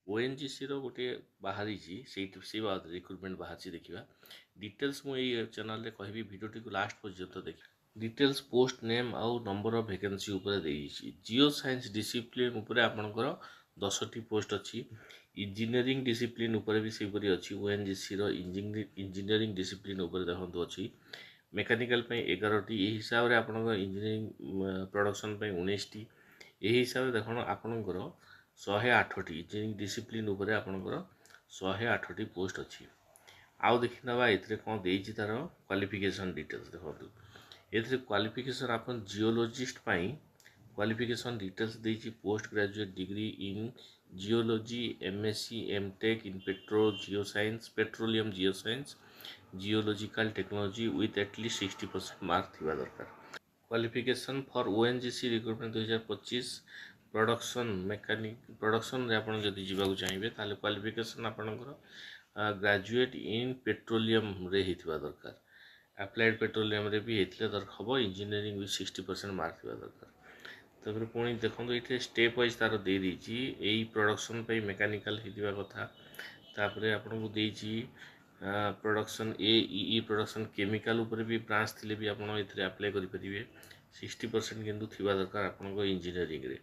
ONGC रो गोटे बाहरी से बाद रिक्रुटमेंट बाहर देखा डिटेल्स मुझे चैनल कहि भिडियोटी को लास्ट पर्यंत देखिए डिटेल्स पोस्ट नेम आउ नंबर ऑफ वैकेंसी ऊपर देइछि जियो साइंस डिसिप्लिन ऊपर आपनकर 10टी पोस्ट अछि इंजीनियरिंग डिसिप्लिन ऊपर भी सेपरी अछि ओएनजीसी रो इंजीनियरिंग डिसिप्लिन ऊपर देखंतु अछि मेकानिकल पे 11टी एही हिसाब रे आपनकर इंजीनियरिंग प्रोडक्शन पे 19टी एही हिसाब रे देखन आपनकर 108टी इंजीनियरिंग डिसिप्लिन ऊपर आपनकर 108टी पोस्ट अछि आउ देखिनबा एथरे कोन देइछि तार क्वालिफिकेशन डिटेल्स देखंतु एथरे क्वालिफिकेशन आपन जियोलॉजिस्ट पाई क्वालिफिकेशन डिटेल्स देइछि post graduate degree in geology MSc MTech in geoscience petroleum geoscience geological technology with at least 60% mark थिबा दरकार qualification for ONGC recruitment 2025 production mechanic production रे आपण जदि जिबाकू चाहिबे ताले क्वालिफिकेशन आपनकर ग्रेजुएट इन पेट्रोलियम रे हितबा दरकार अप्लाइड पेट्रोलियम रे भी हेतले दरकार हबो इंजीनियरिंग भी 60% मार्क थिबा दरकार तबरे पुणी देखंतु इथे स्टेप वाइज तार दे दीची एई प्रोडक्शन पे मेकानिकल हितबा कथा तापरे आपन को देइची प्रोडक्शन ई प्रोडक्शन केमिकल ऊपर भी ब्रांच थिले भी आपन इथरे अप्लाई करि परिबे 60% किंतु थिबा दरकार आपन को इंजीनियरिंग रे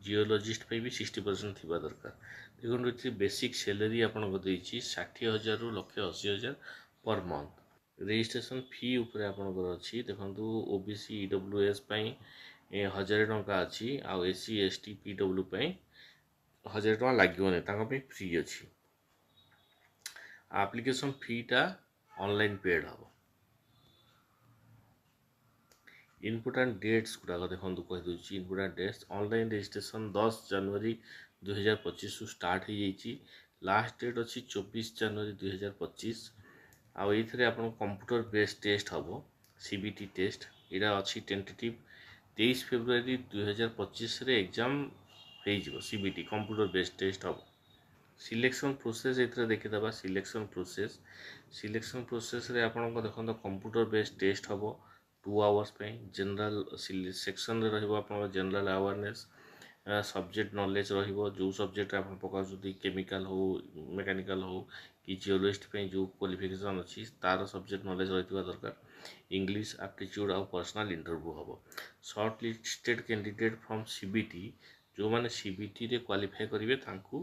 जियोलॉजिस्ट पे भी 60% थिबा दरकार देखंतु इथे बेसिक सैलरी आपन को देइची 60,000 रु 1,80,000 पर मंथ रजिस्ट्रेशन फी ऊपर आपनकर अछि देखंतु ओबीसी ईडब्ल्यूएस पई 1000 टंका अछि आ एससी एसटी पीडब्ल्यू पई 1000 टंका लागिवने तांका पे फ्री अछि एप्लीकेशन फी टा ऑनलाइन पेड हबो इम्पोर्टेंट डेट्स गुडा देखंतु कहि दोछि इम्पोर्टेंट डेट्स ऑनलाइन रजिस्ट्रेशन 10 जनवरी 2025 रु स्टार्ट हो जाइछि लास्ट डेट अछि 24 जनवरी 2025 आ एथरे आपन कंप्यूटर बेस्ड टेस्ट हबो सीबीटी टेस्ट एरा अछि टेंटेटिव 23 फरवरी 2025 रे एग्जाम हे जिवो सीबीटी कंप्यूटर बेस्ड टेस्ट हबो सिलेक्शन प्रोसेस एथरे देखि दबा सिलेक्शन प्रोसेस रे आपन को देखन कंप्यूटर बेस्ड टेस्ट हबो 2 आवर्स पे जनरल सेक्शन रे रहबो आपन जनरल अवेयरनेस सब्जेक्ट नॉलेज रहिबो जो सब्जेक्ट आपन पका जदी केमिकल हो मेकानिकल हो कि जियोलॉजिस्ट पे जो क्वालिफिकेशन अछि तार सब्जेक्ट नॉलेज रहितबा दरकार इंग्लिश एप्टीट्यूड और पर्सनल इंटरव्यू हबो short listed candidate from CBT जो माने सीबीटी रे क्वालिफाई करिवे तांकू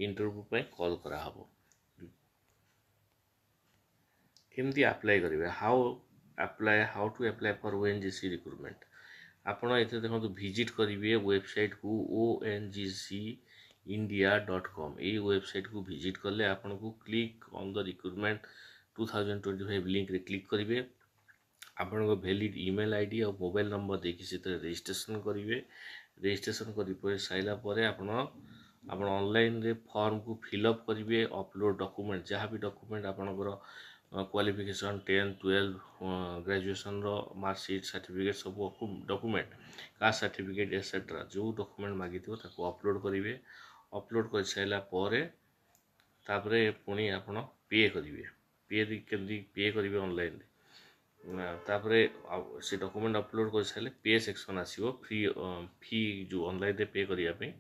इंटरव्यू पे कॉल करा हबो केमती अप्लाई करिवे how to apply for ONGC recruitment आपण एते देखंतु विजिट करिवे वेबसाइट को ongcindia.com ए वेबसाइट को विजिट करले आपण को click on the recruitment 2025 link रे क्लिक करिवे आपण को वैलिड ईमेल आईडी और मोबाइल नंबर देखि सेते रजिस्ट्रेशन करिवे रजिस्ट्रेशन करि पर साइला परे आपण ऑनलाइन रे फॉर्म को फिल अप करिवे अपलोड डॉक्यूमेंट जहाँ भी डॉक्यूमेंट आपनकर क्वालिफिकेशन 10 12 ग्रेजुएशन रो मार्कशीट सर्टिफिकेट सब डॉक्यूमेंट कास्ट सर्टिफिकेट एसेट्रा जो डॉक्यूमेंट मागी थो ताको अपलोड करिवे अपलोड कर साइला परे तापरे पुणी आपण पे करिवे पे करिवे ऑनलाइन तापरे से डॉक्यूमेंट अपलोड कर साइले पे सेक्शन आसीबो फी जो ऑनलाइन रे पे करिया पे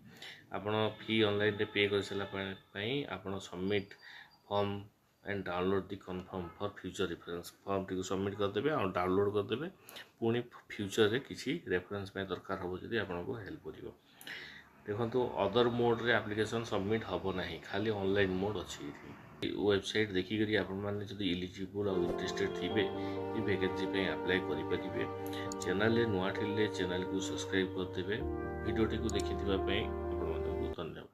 आपण फी ऑनलाइन रे पे कर साइला पई आपण submit form and download the confirm for future reference form T submit कर देबे और डाउनलोड कर देबे पुणी फ्यूचर रे किछि रेफरेंस में दरकार हबो जदी आपन को हेल्प करिवो देखंतु अदर मोड रे एप्लीकेशन सबमिट हबो नाही खाली ऑनलाइन मोड अछि वेबसाइट देखि करी आपन माने जदी एलिजिबल और इंटरेस्टेड थिबे ई वैकेंसी पे अप्लाई करि परिबे चैनल रे नुआ थिले चैनल को सब्सक्राइब कर देबे वीडियो टी को देखिथिबा पे आपन को धन्यवाद।